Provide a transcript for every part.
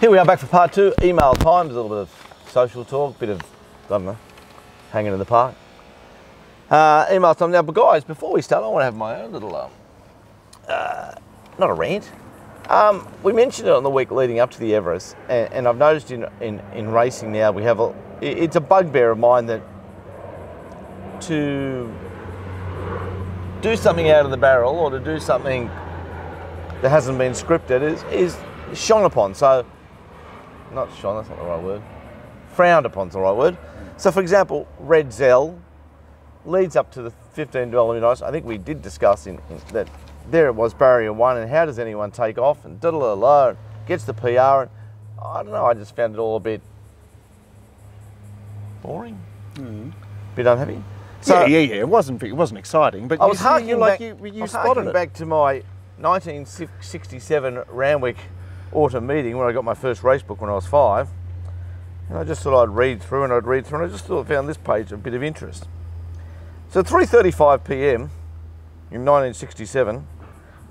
Here we are back for part two, email times, a little bit of social talk, bit of, I don't know, hanging in the park. Email time now, but guys, before we start, I want to have my own little, not a rant. We mentioned it on the week leading up to the Everest, and I've noticed in racing now, we have it's a bugbear of mine that to do something out of the barrel or to do something that hasn't been scripted is shone upon. So, not shone, that's not the right word. Frowned upon's the right word. So for example, Red Zell leads up to the 15 Dolomites. I think we did discuss in that there it was, barrier one, and how does anyone take off, and da-da-da-da, gets the PR, and I don't know, I just found it all a bit boring, bit unhappy. So yeah, it wasn't exciting, but I was harking back to my 1967 Randwick autumn meeting when I got my first race book when I was 5, and I just thought I'd read through, and I just thought I found this page a bit of interest. So at 3:35 p.m. in 1967,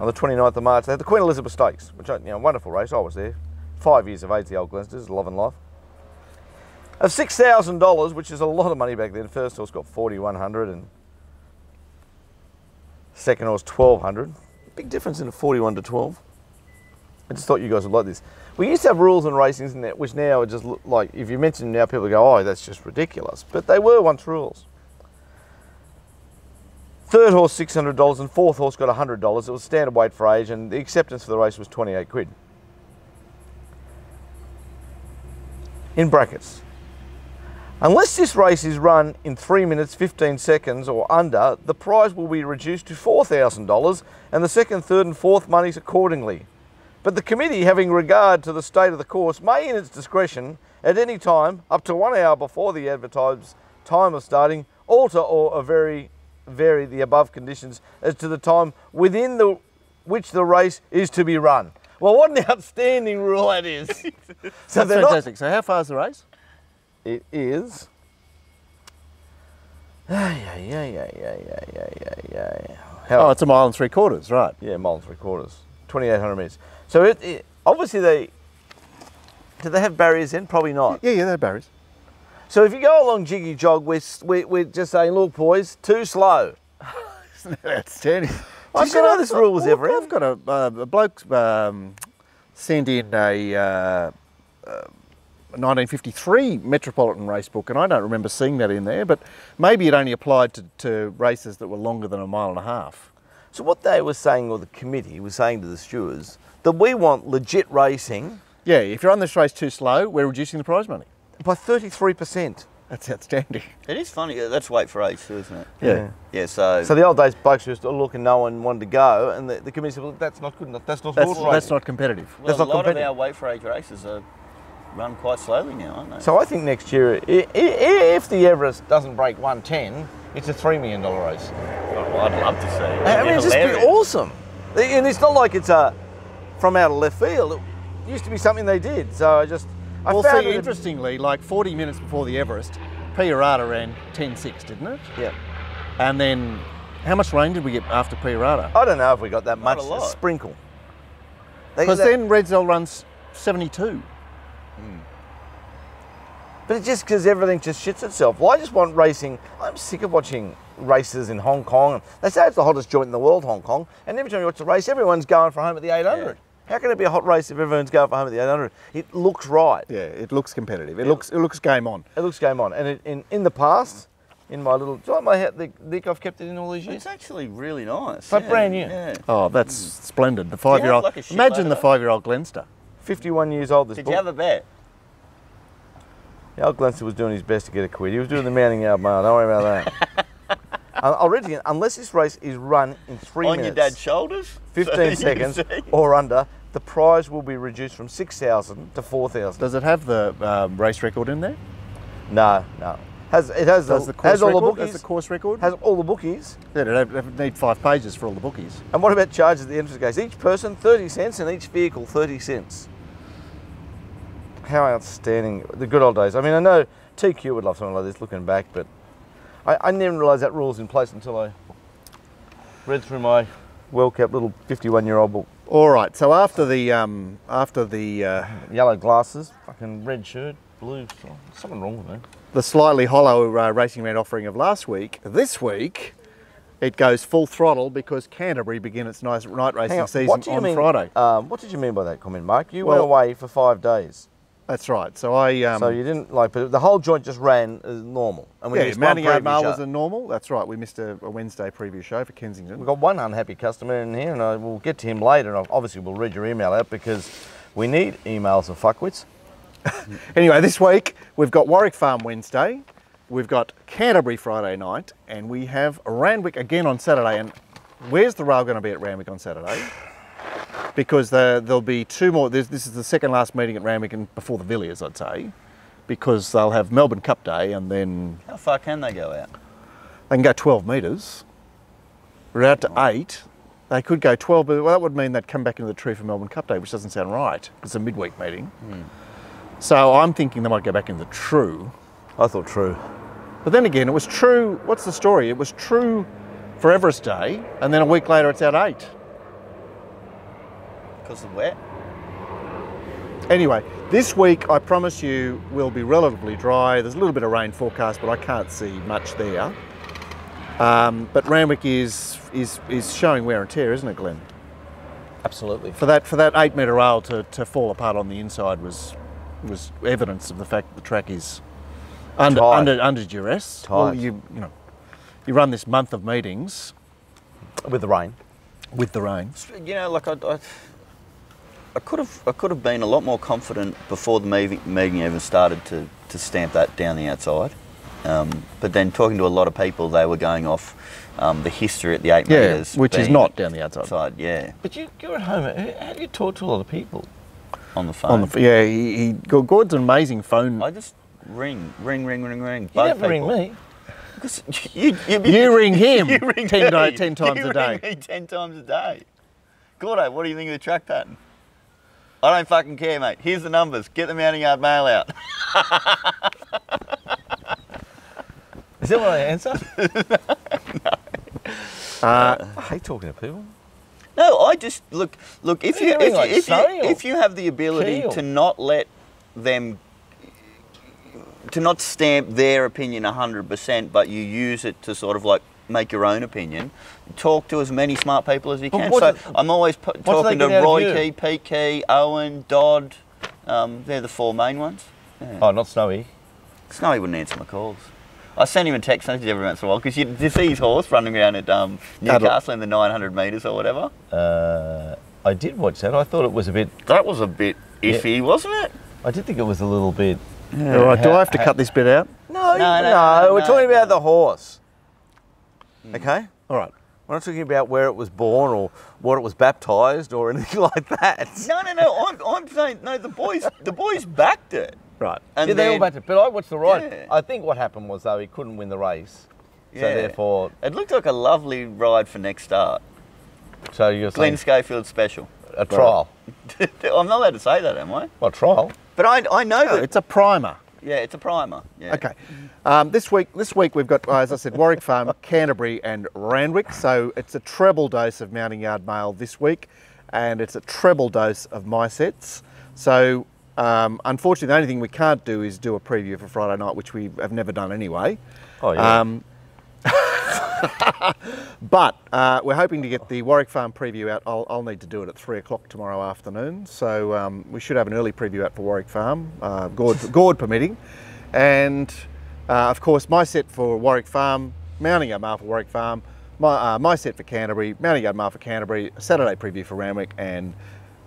on the 29th of March, they had the Queen Elizabeth Stakes, which, wonderful race. I was there. 5 years of age, the old Glensters, love and life. Of $6,000, which is a lot of money back then. First horse got 4,100 and second horse 1,200. Big difference in a 41 to 12. I just thought you guys would like this. We used to have rules in racing, which now are just like, if you mention them now, people go, oh, that's just ridiculous. But they were once rules. Third horse $600 and fourth horse got $100. It was standard weight for age, and the acceptance for the race was 28 quid. In brackets, unless this race is run in 3 minutes 15 seconds or under, the prize will be reduced to $4,000 and the second, third and fourth monies accordingly. But the committee, having regard to the state of the course, may in its discretion at any time up to 1 hour before the advertised time of starting alter or vary the above conditions as to the time within which the race is to be run. Well, what an outstanding rule that is. So that's fantastic. So how far is the race? It is. Oh, it's 1 3/4 miles, right? Yeah, 1 3/4 miles, 2,800 metres. So obviously do they have barriers in? Probably not. Yeah, they have barriers. So if you go along Jiggy Jog, we're just saying, look, boys, too slow. Isn't that outstanding? Did you know this rule was ever in? I've got a bloke sent in a 1953 Metropolitan race book, and I don't remember seeing that in there, but maybe it only applied to races that were longer than 1.5 miles. So what they were saying, or the committee was saying to the stewards, that we want legit racing. Yeah, if you're on this race too slow, we're reducing the prize money. By 33%. That's outstanding. It is funny. That's weight for age too, isn't it? Yeah. Yeah. So the old days, blokes used to look and no one wanted to go, and the committee said, well, that's not good enough. That's not horse racing. That's not competitive. Well, a lot of our weight for age races are run quite slowly now, aren't they? So I think next year, if the Everest doesn't break 110, it's a $3 million race. Oh, I'd love to see it. I mean, it's just be awesome. And it's not like it's from out of left field. It used to be something they did. So I found it interestingly, like 40 minutes before the Everest, Piarata ran 10.6, didn't it? Yeah. And then, how much rain did we get after Piarata? I don't know if we got that much. Not a lot. A sprinkle. Because then Red Zell runs 72. But it's just because everything just shits itself. Well, I just want racing. I'm sick of watching races in Hong Kong. They say it's the hottest joint in the world, Hong Kong. And every time you watch a race, everyone's going for home at the 800. Yeah. How can it be a hot race if everyone's going for home at the 800? It looks right. Yeah, it looks competitive. It looks game on. It looks game on. And in the past, in my little, do you like my hat, the Nick I've kept it in all these years? It's actually really nice. It's like brand new. Yeah. Oh, that's splendid. The 5-year-old. Like imagine the 5-year-old Glenster. 51 years old. Did you have a bet? The old Glenster was doing his best to get a quid. He was doing the mounting yard mile. Don't worry about that. I'll read it again. Unless this race is run in 3 minutes. On your dad's shoulders? 15 seconds or under, the prize will be reduced from 6,000 to 4,000. Does it have the race record in there? No. It has all the bookies. Has the course record? Has all the bookies. Yeah, it'd need 5 pages for all the bookies. And what about charges at the entrance gates? Each person 30 cents and each vehicle 30 cents. How outstanding. The good old days. I mean, I know TQ would love something like this looking back, but I never realised that rule's in place until I read through my well-kept little 51-year-old book All right. So after the Yellow glasses, fucking red shirt, blue. Something wrong with me. the slightly hollow Racing Rant offering of last week, this week it goes full throttle because Canterbury begin its night racing season on Friday. What did you mean by that comment, Mark? You went away for 5 days. That's right. So I. So you didn't but the whole joint just ran as normal. And we missed Mounting Yard Mail show. was a normal. That's right. We missed a Wednesday preview show for Kensington. We've got one unhappy customer in here, and we'll get to him later. And obviously, we'll read your email out because we need emails of fuckwits. Anyway, this week we've got Warwick Farm Wednesday, we've got Canterbury Friday night, and we have Randwick again on Saturday. And where's the rail going to be at Randwick on Saturday? Because there'll be two more. This is the second last meeting at Randwick and before the Villiers, I'd say, because they'll have Melbourne Cup Day and then. How far can they go out? They can go 12 metres. We're out to 8. They could go 12, but well, that would mean they'd come back into the tree for Melbourne Cup Day, which doesn't sound right. It's a midweek meeting. So I'm thinking they might go back in the True. I thought true. But then again, it was True. What's the story? It was True for Everest Day, and then a week later it's out 8. Because of wet? Anyway, this week I promise you will be relatively dry. There's a little bit of rain forecast, but I can't see much there. But Randwick is showing wear and tear, isn't it, Glenn? Absolutely. For that 8 metre rail to fall apart on the inside was evidence of the fact that the track is under duress. Tight. Well, you run this month of meetings With the rain. with the rain. You know, like I could have been a lot more confident before the meeting even started to stamp that down the outside. But then talking to a lot of people, they were going off the history at the 8 metres. Which is not down the outside. Yeah, But you're at home. How do you talk to a lot of people? on the phone. Gord's an amazing phone. I just ring. You Both never ring people. me. Because You ring him You ring 10 me. times You a day. ring me 10 times a day. Gordo, what do you think of the track pattern? I don't fucking care, mate. Here's the numbers. Get the Mounting Yard Mail out. Is that what I answer? I hate talking to people. No, I just look. If You ring like Sonny or if you have the ability Keel? to not let them, to not stamp their opinion 100%, but you use it to sort of like make your own opinion. Talk to as many smart people as you can. So I'm always talking to Roy Key, Pete Key, Owen, Dodd. They're the 4 main ones. Yeah. Oh, not Snowy. Snowy wouldn't answer my calls. I send him a text message every once in a while because you see his horse running around at Newcastle in the 900 metres or whatever. I did watch that. I thought it was a bit. That was a bit iffy, wasn't it? I did think it was a little bit. All right, do I have to cut this bit out? No, No, we're talking about no. the horse. Okay? All right. We're not talking about where it was born or what it was baptised or anything like that. No. I'm saying no. The boys backed it. Right. And Yeah, they all then- backed it. But I watched the ride. Yeah. I think what happened was, though, he couldn't win the race. So Yeah. therefore, It looked like a lovely ride for next start. so you're Glenn saying Schofield special. a trial. I'm not allowed to say that, am I? Well, trial. But I know No, that. it's a primer. Yeah, it's a primer. Yeah. Okay. This week we've got, as I said, Warwick Farm, Canterbury and Randwick. So it's a treble dose of Mounting Yard Mail this week, and it's a treble dose of my sets. So unfortunately, the only thing we can't do is do a preview for Friday night, which we have never done anyway. Oh, yeah. But we're hoping to get the Warwick Farm preview out. I'll need to do it at 3 o'clock tomorrow afternoon. So we should have an early preview out for Warwick Farm, Gord permitting. And of course, my set for Warwick Farm, Mounting Yard Mail for Warwick Farm, my set for Canterbury, Mounting Yard Mail for Canterbury, Saturday preview for Randwick, and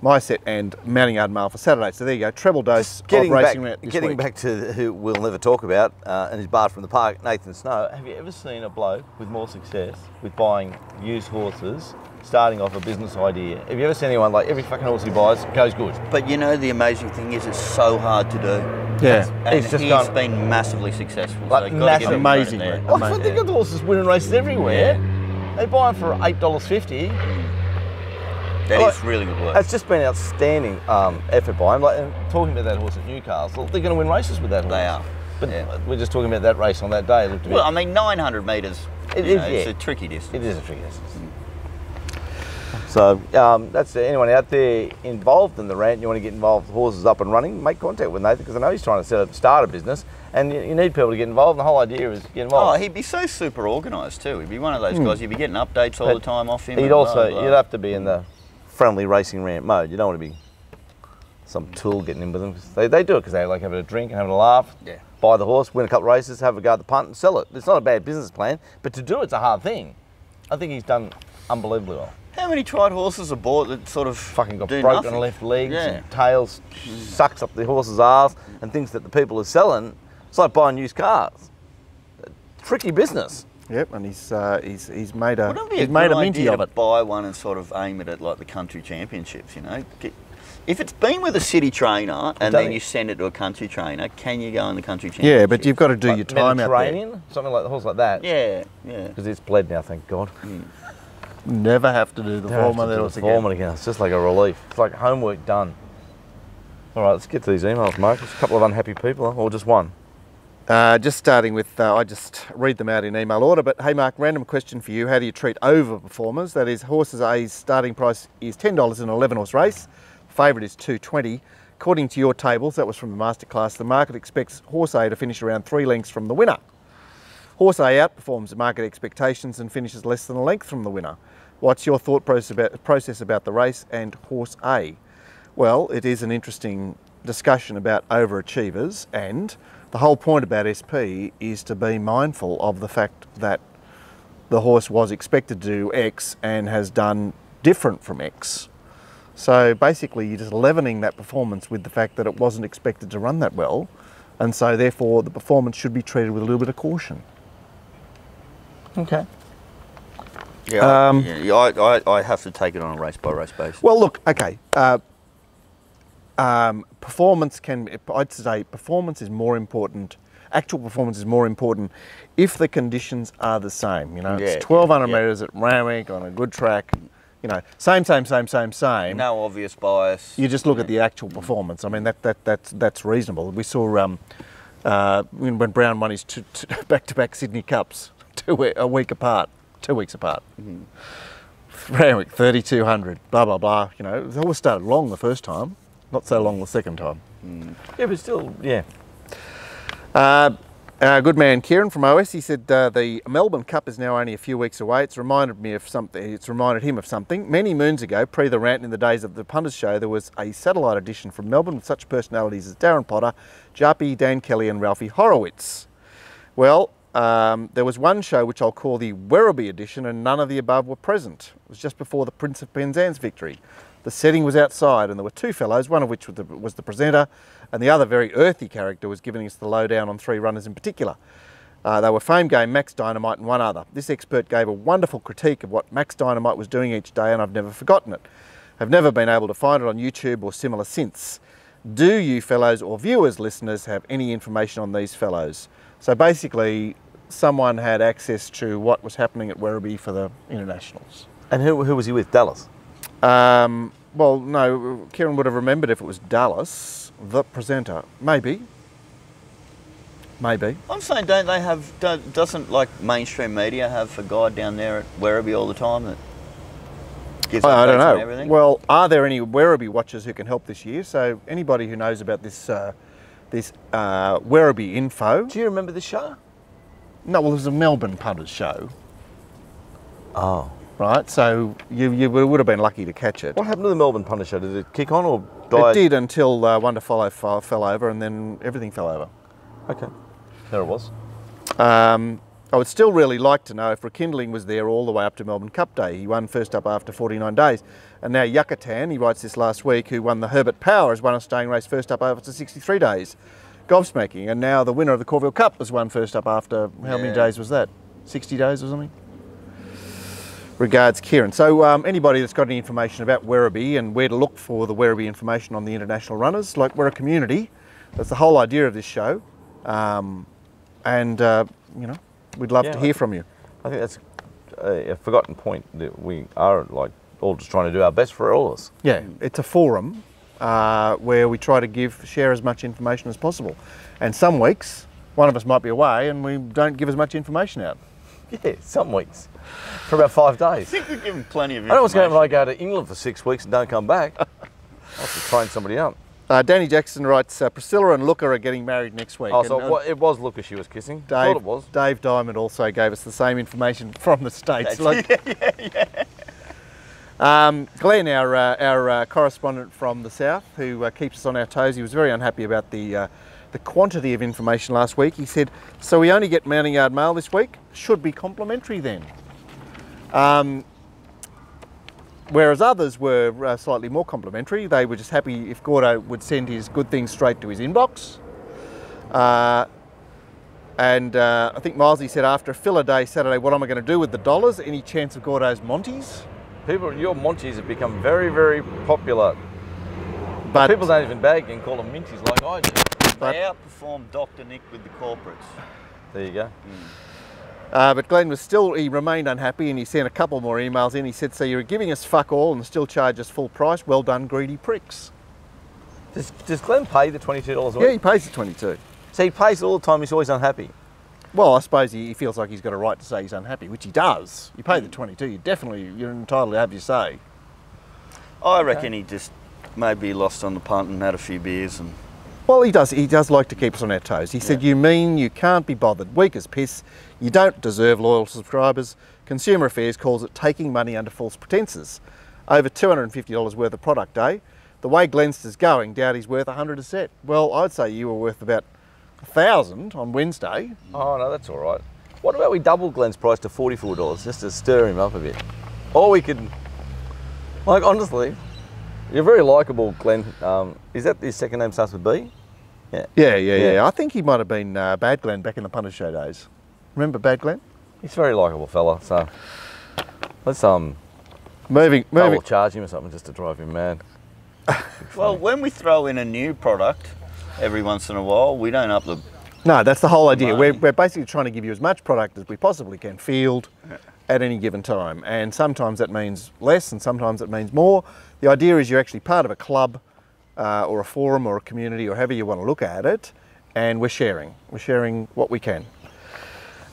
my set and Mounting Yard Mail for Saturday. So there you go, treble dose of racing this Getting week. back to who we'll never talk about, and his bar from the park, Nathan Snow. Have you ever seen a bloke with more success with buying used horses, starting off a business idea? Have you ever seen anyone like every fucking horse he buys goes good? But you know the amazing thing is it's so hard to do. Yeah. And He's just he's gone- been massively successful. Like so gotta give him credit amazingly. there. Oh, I think the horses winning races everywhere. They buy them for $8.50. That Oh, is really good work. It's just been outstanding effort by him. Like, and talking about that horse at Newcastle, they're going to win races with that horse. They are. But Yeah. we're just talking about that race on that day. It looked a bit, Well, I mean, 900 metres. It you is, know, yeah. It's a tricky distance. it is a tricky distance. So that's anyone out there involved in the rant. You want to get involved, horses up and running, make contact with Nathan, because I know he's trying to start a business, and you need people to get involved. And the whole idea is to get involved. Oh, he'd be so super organised too. He'd be one of those guys. You'd be getting updates all the time off him. He'd also, you'd have to be in the friendly racing rant mode. You don't want to be some tool getting in with them. They do it because they like having a drink and having a laugh. Yeah. Buy the horse, win a couple of races, have a go at the punt, and sell it. It's not a bad business plan, but to do it's a hard thing. I think he's done unbelievably well. How many tried horses are bought that sort of Fucking got do broken nothing? left legs and tails, sucks up the horse's ass, and thinks that the people are selling. It's like buying used cars. Tricky business. Yep, and he's made a Wouldn't it be he's a made good a minty idea of to it. buy one and sort of aim it at like the country championships, you know? If it's been with a city trainer and then you send it to a country trainer, can you go in the country championship? Yeah, but you've got to do your time out there. Mediterranean, something like the horse like that. Yeah, yeah. Because it's bled now, thank God. Never have to do the form again. It's just like a relief. It's like homework done. All right, let's get to these emails, Mark. There's a couple of unhappy people, or just one. Just starting with, I just read them out in email order, but hey Mark, random question for you. How do you treat overperformers? That is, horses A's starting price is $10 in an 11-horse race. Favourite is $2.20. According to your tables, that was from the masterclass, the market expects horse A to finish around 3 lengths from the winner. Horse A outperforms the market expectations and finishes less than a length from the winner. What's your thought process about the race and horse A? Well, it is an interesting discussion about overachievers, and the whole point about SP is to be mindful of the fact that the horse was expected to do X and has done different from X. So basically you're just leavening that performance with the fact that it wasn't expected to run that well, and so therefore the performance should be treated with a little bit of caution. Okay. Yeah, I have to take it on a race by race basis. Well, look, okay. Performance I'd say performance is more important. Actual performance is more important if the conditions are the same. You know, it's 1,200 metres at Randwick on a good track. You know, same. No obvious bias. You just look at the actual performance. I mean, that's reasonable. We saw when Brown won his back-to-back Sydney Cups 2 weeks apart. Randwick 3,200. Blah blah blah. You know, it always started long the first time, not so long the second time. Yeah, but still, yeah. Good man Kieran from OS, he said the Melbourne Cup is now only a few weeks away. It's reminded him of something. Many moons ago, pre the rant in the days of the Punters Show, there was a satellite edition from Melbourne with such personalities as Darren Potter, Jarpy, Dan Kelly and Ralphie Horowitz. Well, there was one show which I'll call the Werribee edition, and none of the above were present. It was just before the Prince of Penzance victory. The setting was outside and there were 2 fellows, one of which was the presenter, and the other very earthy character was giving us the lowdown on 3 runners in particular. They were Fame Game, Max Dynamite and one other. This expert gave a wonderful critique of what Max Dynamite was doing each day, and I've never forgotten it. I've never been able to find it on YouTube or similar since. Do you fellows or viewers, listeners, have any information on these fellows? So basically, someone had access to what was happening at Werribee for the internationals. And who was he with? Dallas? Well, no, Kieran would have remembered if it was Dallas, the presenter. Maybe. I'm saying, doesn't like mainstream media have a guy down there at Werribee all the time that gives I don't updates on know. everything? Well, are there any Werribee watchers who can help this year? So anybody who knows about this Werribee info. Do you remember the show? No, well, it was a Melbourne Punters Show. Oh. Right, so you would have been lucky to catch it. What happened to the Melbourne Punters Show? Did it kick on or die? It did until One to Follow fell over, and then everything fell over. Okay, there it was. I would still really like to know if Rekindling was there all the way up to Melbourne Cup Day. He won first up after 49 days. And now Yucatan, he writes this last week, who won the Herbert Power, has won a staying race first up after 63 days. Gobsmacking. And now the winner of the Corville Cup has won first up after, how many days was that? 60 days or something? Regards, Kieran. So anybody that's got any information about Werribee and where to look for the Werribee information on the international runners, like we're a community, that's the whole idea of this show. You know, we'd love to hear from you. I think that's a forgotten point, that we are like all just trying to do our best for all of us. Yeah, it's a forum where we try to share as much information as possible. And some weeks, one of us might be away and we don't give as much information out. Yeah, some weeks. For about 5 days. I think we've given plenty of I information. know what's going on when I go to England for 6 weeks and don't come back. I'll have to train somebody up. Danny Jackson writes, Priscilla and Luca are getting married next week. Oh, so it was Luca she was kissing? I thought it was. Dave Diamond also gave us the same information from the States. Glenn, our correspondent from the south, who keeps us on our toes, he was very unhappy about the quantity of information last week. He said, so we only get Mounting Yard mail this week? Should be complimentary then. Whereas others were slightly more complimentary. They were just happy if Gordo would send his good things straight to his inbox. I think Milesy said, after a filler day Saturday, what am I going to do with the dollars? Any chance of Gordo's Monties? Your Monties have become very, very popular. But people don't even bag and call them Minties like I do. They outperform Dr. Nick with the corporates. There you go. But Glenn he remained unhappy, and he sent a couple more emails in. He said, so you're giving us fuck all and still charge us full price? Well done, greedy pricks. Does Glenn pay the $22 a week? Yeah, he pays the 22. So he pays it all the time, he's always unhappy? Well, I suppose he feels like he's got a right to say he's unhappy, which he does. You pay the 22, you're entitled to have your say. I reckon he just maybe lost on the punt and had a few beers and... Well, he does like to keep us on our toes. He said, you mean you can't be bothered, weak as piss, you don't deserve loyal subscribers. Consumer Affairs calls it taking money under false pretences. Over $250 worth of product, eh? The way Glenster's going, doubt he's worth 100 a set. Well, I'd say you were worth about 1,000 on Wednesday. Oh no, that's all right. What about we double Glenn's price to $44 just to stir him up a bit? Or we could, like honestly, you're very likeable, Glenn. Is that his second name starts with B? Yeah. I think he might have been Bad Glenn back in the Punter Show days. Remember Bad Glenn? He's a very likeable fella, so let's moving. We'll charge him or something just to drive him mad. Well, when we throw in a new product every once in a while, we don't up the... No, that's the whole idea. We're basically trying to give you as much product as we possibly can field at any given time. And sometimes that means less and sometimes it means more. The idea is you're actually part of a club or a forum or a community or however you want to look at it, and we're sharing. We're sharing what we can.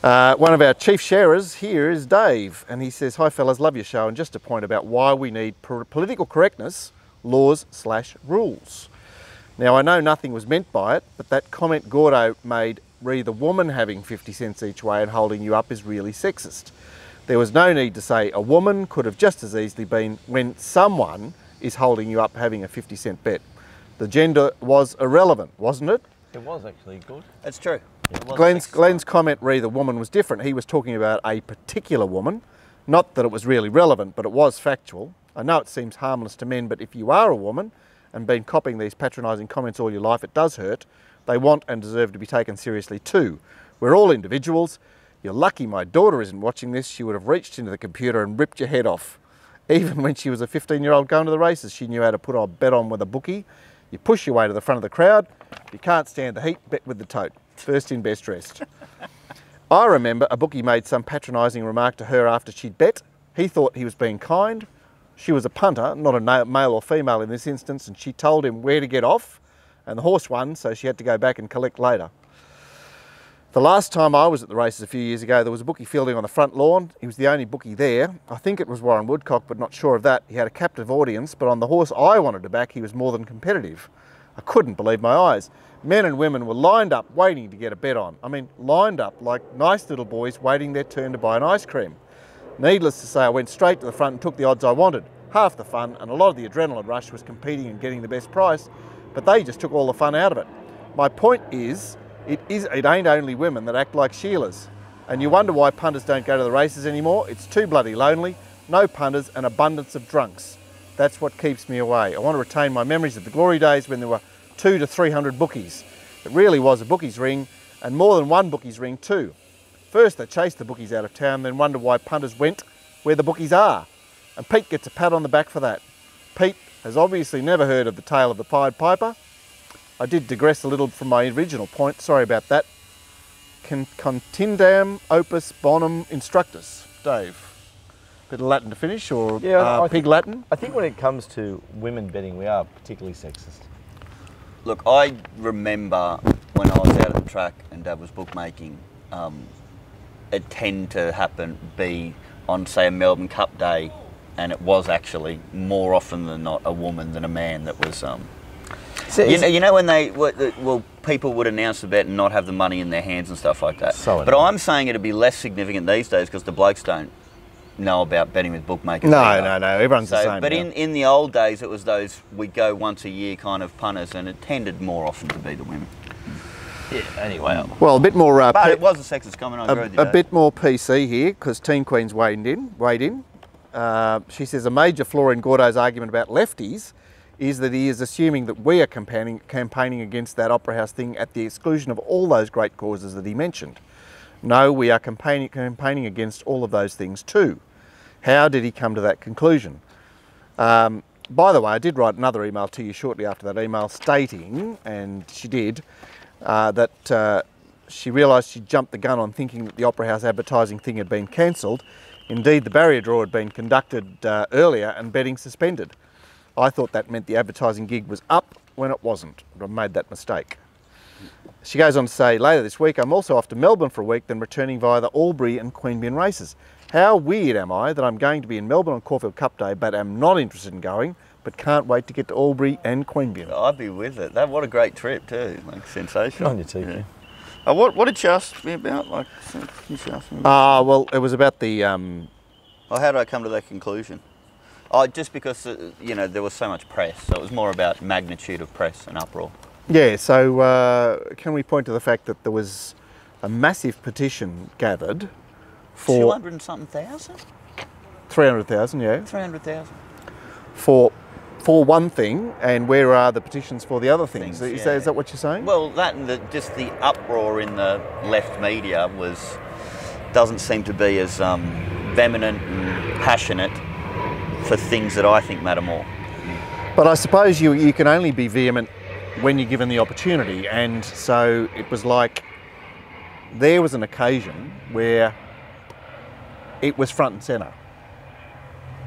One of our chief sharers here is Dave, and he says, hi fellas, love your show, and just a point about why we need political correctness, laws/rules. Now, I know nothing was meant by it, but that comment Gordo made re the woman having 50 cents each way and holding you up is really sexist. There was no need to say a woman could have just as easily been when someone is holding you up having a 50-cent bet. The gender was irrelevant, wasn't it? It was actually good. That's true. Glenn's comment re the woman was different. He was talking about a particular woman. Not that it was really relevant, but it was factual. I know it seems harmless to men, but if you are a woman and been copying these patronising comments all your life, it does hurt. They want and deserve to be taken seriously too. We're all individuals. You're lucky my daughter isn't watching this. She would have reached into the computer and ripped your head off. Even when she was a 15-year-old going to the races, she knew how to put a bet on with a bookie. You push your way to the front of the crowd. If you can't stand the heat, bet with the tote. First in, best dressed. I remember a bookie made some patronising remark to her after she'd bet. He thought he was being kind. She was a punter, not a male or female in this instance, and she told him where to get off, and the horse won, so she had to go back and collect later. The last time I was at the races a few years ago, there was a bookie fielding on the front lawn. He was the only bookie there. I think it was Warren Woodcock, but not sure of that. He had a captive audience, but on the horse I wanted to back, he was more than competitive. I couldn't believe my eyes. Men and women were lined up waiting to get a bet on. I mean, lined up like nice little boys waiting their turn to buy an ice cream. Needless to say, I went straight to the front and took the odds I wanted. Half the fun and a lot of the adrenaline rush was competing and getting the best price, but they just took all the fun out of it. My point is, it ain't only women that act like Sheilas. And you wonder why punters don't go to the races anymore? It's too bloody lonely, no punters and abundance of drunks. That's what keeps me away. I want to retain my memories of the glory days when there were 200 to 300 bookies. It really was a bookie's ring, and more than one bookie's ring too. First they chased the bookies out of town, then wonder why punters went where the bookies are. And Pete gets a pat on the back for that. Pete has obviously never heard of the tale of the Pied Piper. I did digress a little from my original point, sorry about that. Contindam opus bonum instructus. Dave, bit of Latin to finish, or pig Latin? I think when it comes to women betting, we are particularly sexist. Look, I remember when I was out at the track and Dad was bookmaking, it tend to be on, say, a Melbourne Cup day, and it was actually more often than not a woman than a man that was. So you know when people would announce the bet and not have the money in their hands and stuff like that. So but I'm saying it'd be less significant these days because the blokes don't know about betting with bookmakers. No, either. no, everyone's the same. But now. in the old days, it was those we'd go once a year kind of punters, and it tended more often to be the women. yeah. Anyway, Well, a bit more. But it was a sexist comment. I agree with you. A bit more PC here because Team Queen's weighed in. She says a major flaw in Gordo's argument about lefties is that he is assuming that we are campaigning against that Opera House thing at the exclusion of all those great causes that he mentioned. No, we are campaigning against all of those things too. How did he come to that conclusion? By the way, I did write another email to you shortly after that email stating, and she did, that she realised she jumped the gun on thinking that the Opera House advertising thing had been cancelled. Indeed, the barrier draw had been conducted earlier and betting suspended. I thought that meant the advertising gig was up when it wasn't. I made that mistake. She goes on to say, later this week, I'm also off to Melbourne for a week, then returning via the Albury and Queanbeyan races. How weird am I that I'm going to be in Melbourne on Caulfield Cup Day, but am not interested in going, but can't wait to get to Albury and Queanbeyan. I'd be with it. What a great trip too. Like sensational. on your TV. Yeah. What did she ask me about? Like, can she ask me? Well, it was about the... How did I come to that conclusion? Just because, there was so much press. So it was more about magnitude of press and uproar. Yeah, so can we point to the fact that there was a massive petition gathered for... 200 and something thousand? 300,000, yeah. 300,000. For one thing, and where are the petitions for the other things? Things, Is that what you're saying? Well, that and just the uproar in the left media doesn't seem to be as vehement and passionate for things that I think matter more. But I suppose you can only be vehement when you're given the opportunity, and so it was like there was an occasion where it was front and centre,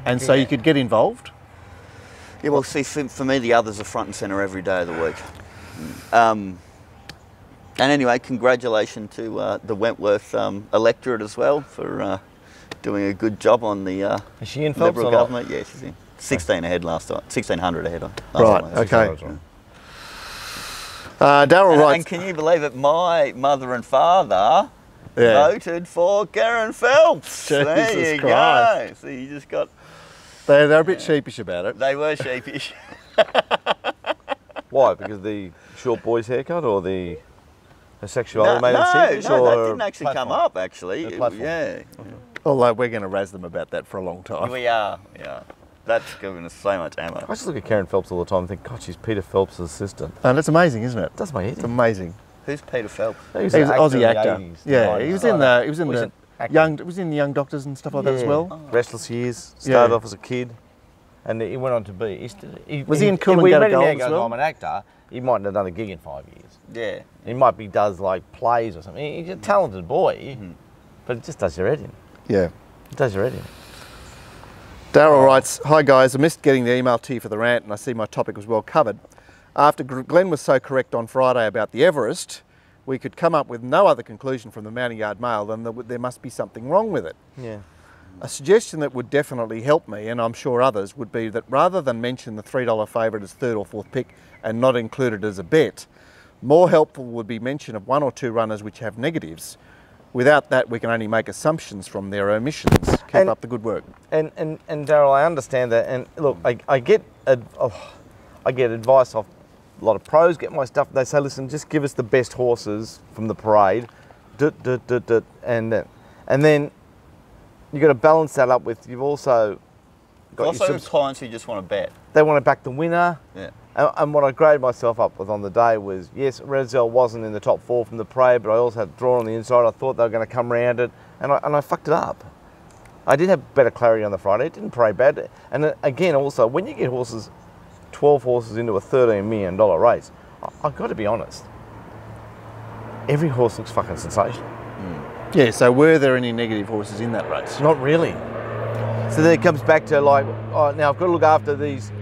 and so you could get involved. Yeah, well, see, for me, the others are front and centre every day of the week. And anyway, congratulations to the Wentworth electorate as well for doing a good job on the Is she in Phelps Liberal or not? government. Yeah, she's in. 16 ahead last time. 1600 ahead. Right, okay. Daryl writes... And can you believe it? My mother and father voted for Karen Phelps. There you go. So you just got... They're a bit sheepish about it. They were sheepish. Why? Because the short boy's haircut or the sexuality made it sheepish? No, or that didn't actually come up, actually. Yeah. Although we're going to razz them about that for a long time. We are, yeah. That's giving us so much ammo. I just look at Karen Phelps all the time and think, God, she's Peter Phelps' assistant. And that's amazing, isn't it? That's my head. It's amazing. Who's Peter Phelps? He was He an was an Aussie actor. in the 80s, Yeah, he was in the Young actor. Doctors and stuff like that as well. Restless Years. Started off as a kid, and he went on to be. Was he in Cool and we Go to met him Gold there as going, well? I'm an actor. He might have done a gig in 5 years. Yeah. He might be does like plays or something. He's a talented boy, but it just does your head in. Yeah. It does your head in. Daryl writes, hi guys, I missed getting the email to you for the rant and I see my topic was well covered. After Glenn was so correct on Friday about the Everest, we could come up with no other conclusion from the Mounting Yard Mail than that there must be something wrong with it. Yeah. A suggestion that would definitely help me, and I'm sure others, would be that rather than mention the $3 favourite as third or fourth pick and not include it as a bet, more helpful would be mention of one or two runners which have negatives. Without that, we can only make assumptions from their omissions. Keep up the good work. And Daryl, I understand that. And look, I get advice off a lot of pros. Get my stuff. They say, listen, just give us the best horses from the parade, and then you've got to balance that up with you've also got Also clients who just want to bet. They want to back the winner. Yeah. And what I graded myself up with on the day was, yes, Redzel wasn't in the top 4 from the parade, but I also had drawn on the inside. I thought they were going to come round it, and I fucked it up. I did have better clarity on the Friday. It didn't parade bad. And again, also, when you get 12 horses into a $13 million race, I've got to be honest, every horse looks fucking sensational. Yeah, so were there any negative horses in that race? Not really. So then it comes back to like, oh, now I've got to look after these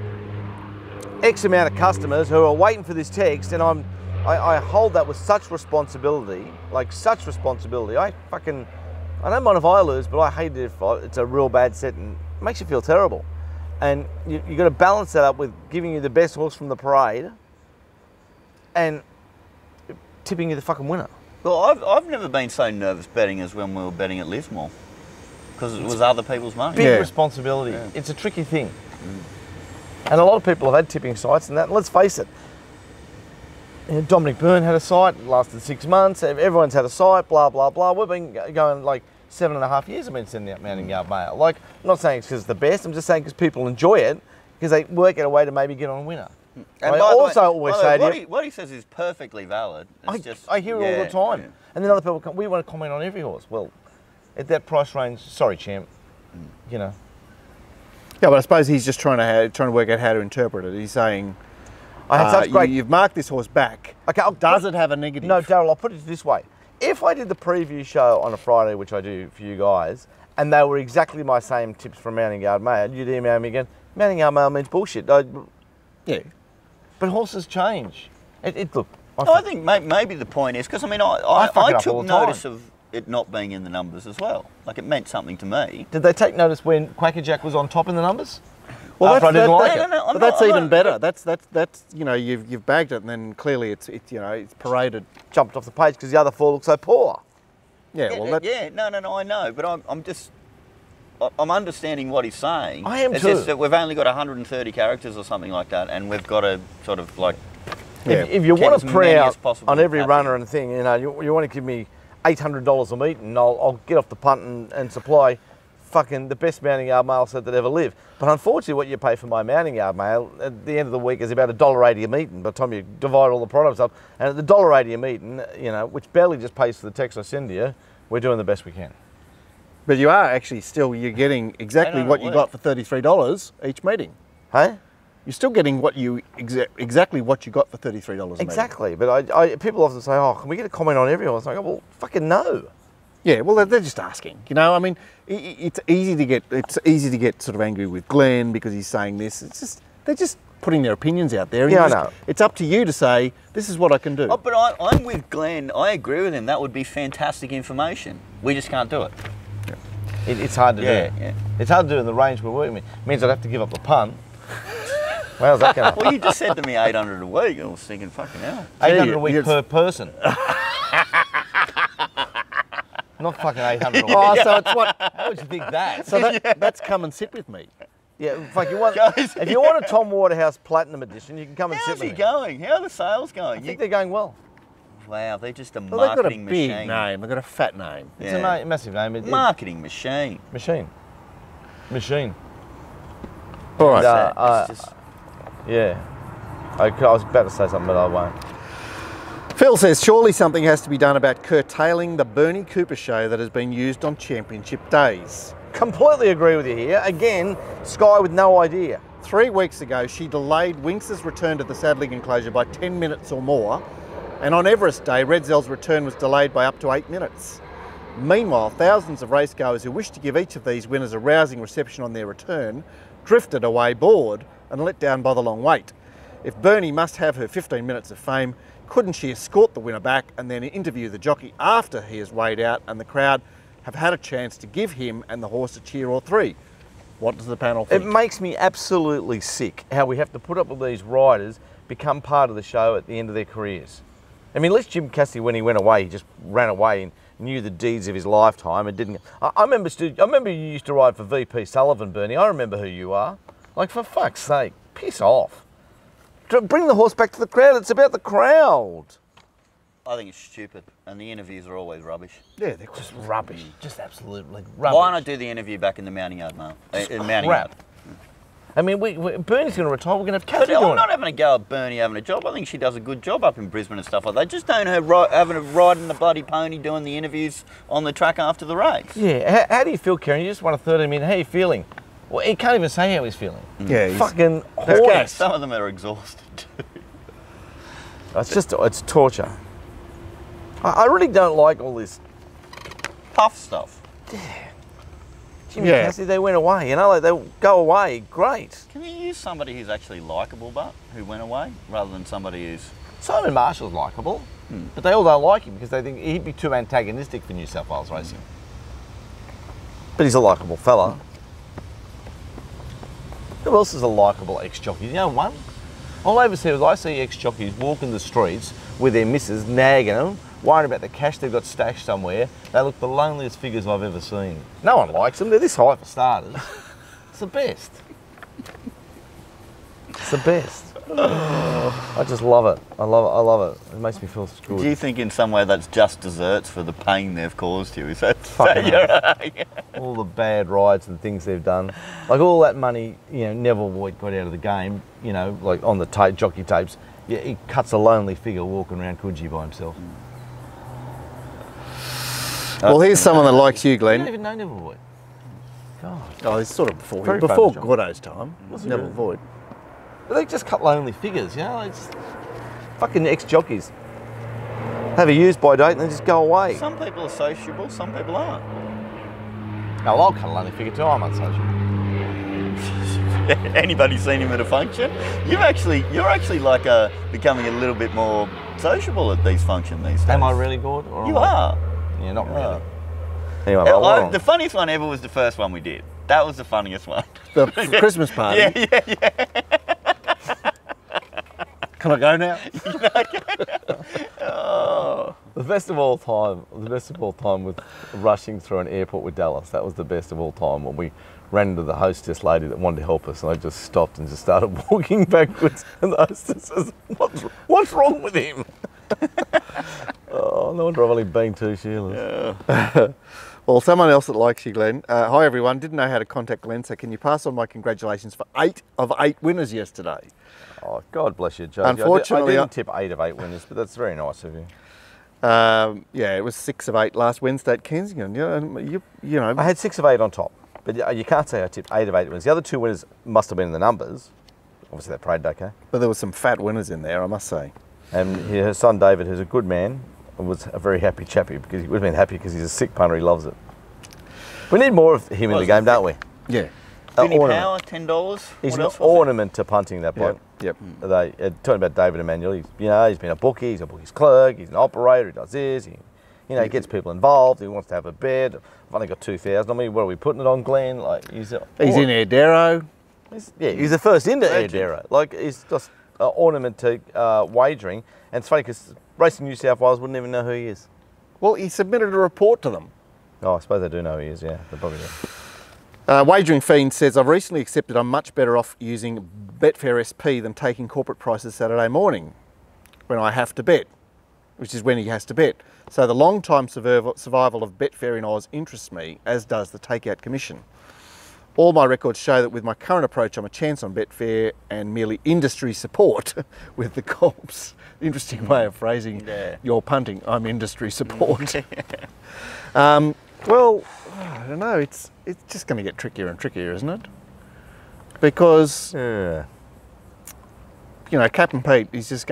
X amount of customers who are waiting for this text, and I hold that with such responsibility, like such responsibility. I I don't mind if I lose, but I hate it if it's a real bad set and it makes you feel terrible. And you got to balance that up with giving you the best horse from the parade and tipping you the fucking winner. Well, I've never been so nervous betting as when we were betting at Lismore, because it was other people's money. Big responsibility. Yeah. It's a tricky thing. And a lot of people have had tipping sites and that. And let's face it, Dominic Byrne had a site, it lasted 6 months. Everyone's had a site, blah, blah, blah. We've been going like 7.5 years I've been sending out Mounting Yard Mail. Like, I'm not saying it's because it's the best, I'm just saying because people enjoy it, because they work out a way to maybe get on a winner. And I also always say to you, what he says is perfectly valid. I hear it all the time. Yeah. And then other people come, we want to comment on every horse. Well, at that price range, sorry, champ, you know. Yeah, but I suppose he's just trying to work out how to interpret it. He's saying, I had such great... you've marked this horse back. Okay, does it have a negative? No, Daryl, I'll put it this way. If I did the preview show on a Friday, which I do for you guys, and they were exactly my same tips from Mounting Yard Mail, you'd email me again, Mounting Yard Mail means bullshit. Yeah. But horses change. Look. I think maybe the point is, because I mean, I took notice of it not being in the numbers as well. Like, it meant something to me. Did they take notice when Quackerjack was on top in the numbers? Well, that's even better. That's you know, you've bagged it, and then clearly it's you know, it's paraded, jumped off the page because the other four look so poor. Yeah, well, no, I know, but I'm understanding what he's saying. I am too. It's just that we've only got 130 characters or something like that, and we've got to sort of like. If you want to print out on every runner and thing, you know, you want to give me $800 a meet, and I'll get off the punt and supply fucking the best Mounting Yard Mail set that ever lived. But unfortunately, what you pay for my Mounting Yard Mail at the end of the week is about $1.80 a meeting by the time you divide all the products up. And at the $1.80 a meeting, you know, which barely just pays for the text I send to you, we're doing the best we can. But you are actually you're getting exactly what you got for $33 each meeting. Hey? You're still getting exactly what you got for $33 a meeting. Exactly, but people often say, "Oh, can we get a comment on everyone?" It's like, well, fucking no. Yeah, well, they're just asking. You know, I mean, it's easy to get sort of angry with Glenn because he's saying this. They're just putting their opinions out there. Yeah, I know. It's up to you to say, this is what I can do. Oh, but I'm with Glenn. I agree with him. That would be fantastic information. We just can't do it. Yeah. It's hard to do. Yeah. It's hard to do in the range we're working with. It means I'd have to give up the punt. How's that going? Well, you just said to me 800 a week. I was thinking, fucking hell. 800 a week per person. Not fucking 800 a week. Oh, so it's what? How would you think that? So that's come and sit with me. Yeah, fuck, if you want a Tom Waterhouse Platinum Edition, you can come and sit with me. How's he going? How are the sales going? I think they're going well. Wow, they're just a marketing machine. They've got a big name. They've got a fat name. It's a massive name. Marketing machine. Machine. All right. Yeah. I was about to say something, but I won't. Phil says, surely something has to be done about curtailing the Bernie Cooper show that has been used on championship days. Completely agree with you here. Again, Sky with no idea. 3 weeks ago, she delayed Winx's return to the Saddling enclosure by 10 minutes or more, and on Everest Day, Redzell's return was delayed by up to 8 minutes. Meanwhile, thousands of racegoers who wished to give each of these winners a rousing reception on their return drifted away bored and let down by the long wait. If Bernie must have her 15 minutes of fame, couldn't she escort the winner back and then interview the jockey after he has weighed out and the crowd have had a chance to give him and the horse a cheer or three? What does the panel think? It makes me absolutely sick how we have to put up with these riders become part of the show at the end of their careers. I mean, at least Jim Cassidy, when he went away, he just ran away and knew the deeds of his lifetime and didn't... I remember you used to ride for VP Sullivan, Bernie. I remember who you are. Like, for fuck's sake, piss off. Bring the horse back to the crowd. It's about the crowd. I think it's stupid, and the interviews are always rubbish. Yeah, they're just rubbish. Just absolutely rubbish. Why not do the interview back in the Mounting Yard Mail? Mounting Yard. I mean, Bernie's going to retire. We're going to have Cassidy doing it. I'm not having a go at Bernie having a job. I think she does a good job up in Brisbane and stuff like that. Just don't her having a ride in the bloody pony doing the interviews on the track after the race. Yeah. How do you feel, Karen? You just won a 13-minute. How are you feeling? Well, he can't even say how he's feeling. Yeah, he's fucking horny. Some of them are exhausted too. It's torture. I really don't like all this puff stuff. Yeah. Jimmy Cassidy, they went away. You know, like they go away. Great. Can you use somebody who's actually likeable, but who went away, rather than somebody who's... Simon Marshall's likeable, but they all don't like him because they think he'd be too antagonistic for New South Wales racing. But he's a likeable fella. Who else is a likeable ex-jockey? You know one? All I ever see is I see ex-jockeys walking the streets with their missus, nagging them, worrying about the cash they've got stashed somewhere. They look the loneliest figures I've ever seen. No one likes them. They're this high for starters. It's the best. It's the best. I just love it. I love it. It makes me feel good. Do you think in some way that's just desserts for the pain they've caused you? Is that all the bad rides and things they've done, like all that money, you know, Neville Voigt got out of the game, you know, like on the jockey tapes. Yeah, he cuts a lonely figure walking around Coogee by himself. Well, here's someone that likes you, Glenn. I don't even know Neville Voigt. God. Oh, he's sort of before Very before famous Gordo's time. Neville Voigt. But they just cut lonely figures, you know. It's fucking ex-jockeys. Have a use-by date and then just go away. Some people are sociable, some people aren't. Oh, I'll cut a lonely figure too. I'm unsociable. Anybody seen him at a function? You're actually like becoming a little bit more sociable at these functions these days. Am I really good? Or You are. Yeah, not You really. are. Anyway, well, The funniest one ever was the first one we did. That was the funniest one. The Christmas party. Yeah. Can I go now? Oh. the best of all time with rushing through an airport with Dallas. That was the best of all time when we ran into the hostess lady that wanted to help us, and I just stopped and just started walking backwards. And the hostess says, "What's wrong with him?" Oh, no wonder I've only been 2 Sheilas. Yeah. Well, someone else that likes you, Glenn. Hi, everyone. Didn't know how to contact Glenn, so can you pass on my congratulations for 8 of 8 winners yesterday? Oh, God bless you, Joe. Unfortunately, I didn't tip 8 of 8 winners, but that's very nice of you. Yeah, it was 6 of 8 last Wednesday at Kensington. You know. I had 6 of 8 on top, but you can't say I tipped 8 of 8 winners. The other 2 winners must have been in the numbers. Obviously, they prayed okay. But there were some fat winners in there, I must say. And her son David, who's a good man, was a very happy chappy because he would have been happy because he's a sick punter. He loves it. We need more of him in the game, don't we? Yeah. Vinny Power, $10. He's an ornament to punting, that bloke. Yep. Talking about David Emanuel, he's been a bookie, he's a bookie's clerk, he's an operator, he does this, he gets people involved, he wants to have a bed. I've only got 2,000. I mean, what are we putting it on, Glenn? Like he's in Airdero. He's the first into Airdero. Like he's just an ornament to wagering, and it's funny because Racing New South Wales wouldn't even know who he is. Well, he submitted a report to them. Oh, I suppose they do know who he is, yeah. They probably do. Wagering Fiend says, I've recently accepted I'm much better off using Betfair SP than taking corporate prices Saturday morning when I have to bet, which is when he has to bet. So the long-time survival of Betfair in Oz interests me, as does the takeout commission. All my records show that with my current approach, I'm a chance on Betfair and merely industry support with the comps. Interesting way of phrasing your punting. I'm industry support. Well, I don't know. It's just going to get trickier and trickier, isn't it? Because Captain Pete, he's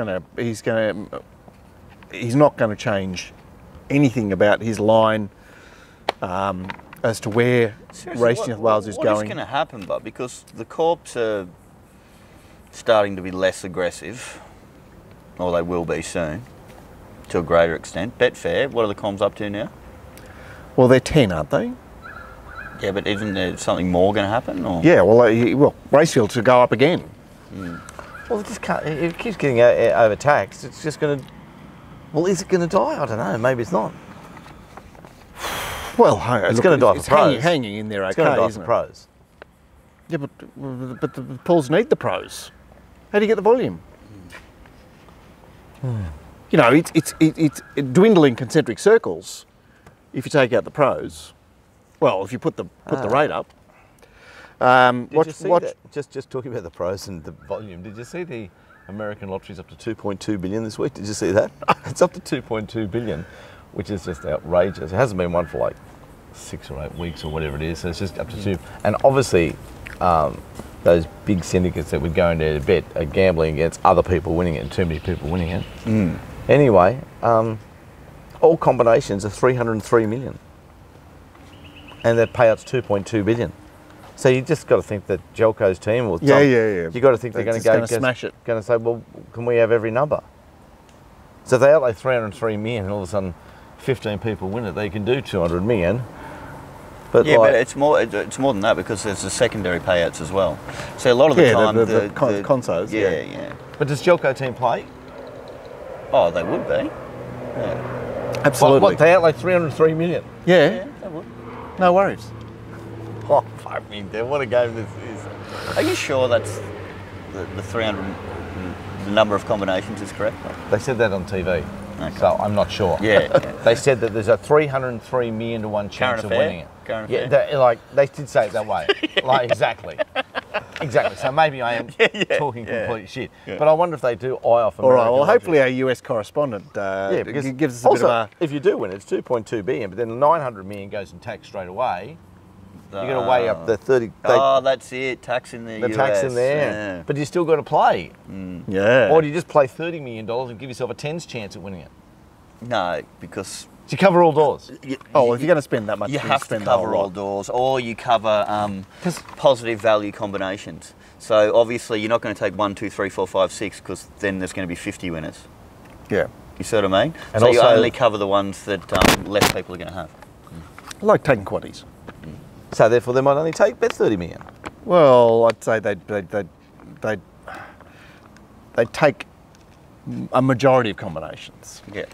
not going to change anything about his line as to where Racing New South Wales is going. What is going to happen, but because the corps are starting to be less aggressive, or they will be soon, to a greater extent. Betfair, what are the comms up to now? Well, they're 10, aren't they? Yeah, but isn't there something more going to happen? Or? Yeah, well, Racefield's to go up again. Well, it just can't. If it keeps getting overtaxed, it's just going to. Well, is it going to die? I don't know. Maybe it's not. Well, it's going to die for pros. Hanging in there, it's going to die for pros. Yeah, but the pools need the pros. How do you get the volume? It's dwindling concentric circles. If you take out the pros, well, if you put the rate up. Just talking about the pros and the volume. Did you see the American lottery's up to 2.2 billion this week? Did you see that? It's up to 2.2 billion, which is just outrageous. It hasn't been one for like 6 or 8 weeks or whatever it is. So it's just up to 2. And obviously, those big syndicates that would go in there to bet are gambling against other people winning it and too many people winning it. Anyway, all combinations are 303 million. And their payout's 2.2 billion. So you just got to think that Jelko's team will. You got to think they're going to go smash it. Going to say, well, can we have every number? So if they outlay 303 million, and all of a sudden 15 people win it, they can do 200 million. But yeah, like, but it's more than that because there's the secondary payouts as well. So a lot of the time, the consos. Yeah. but does Jelco team play? Oh, they would be. Yeah. Absolutely. What, they outlay 303 million. Yeah. They would. No worries. Oh, fuck me, dude. What a game this is. Are you sure that's the 300? The number of combinations is correct? They said that on TV. Okay. So I'm not sure. Yeah. They said that there's a 303 million to 1 chance Current of affair? winning it. Current yeah, affair? they did say it that way. Like exactly. Exactly. So maybe I am talking complete shit. Yeah. But I wonder if they do eye off. All right. Well, American hopefully our US correspondent because gives us a also, bit of a. if you do win, it's 2.2 billion, but then 900 million goes in tax straight away. You're going to weigh up the 30. That's it. Tax in the US. Tax in there. Yeah. But you still got to play. Yeah. Or do you just play $30 million and give yourself a 10's chance at winning it? No, because So you cover all doors. Oh, if you're going to spend that much, you can have to spend the whole cover all lot. doors, or you cover positive value combinations. So obviously you're not going to take 1, 2, 3, 4, 5, 6 because then there's going to be 50 winners. Yeah. You see what I mean? And so you also- only cover the ones that less people are going to have. I like taking quaddies. So therefore they might only bet 30 million. Well, I'd say they'd take a majority of combinations. Yeah.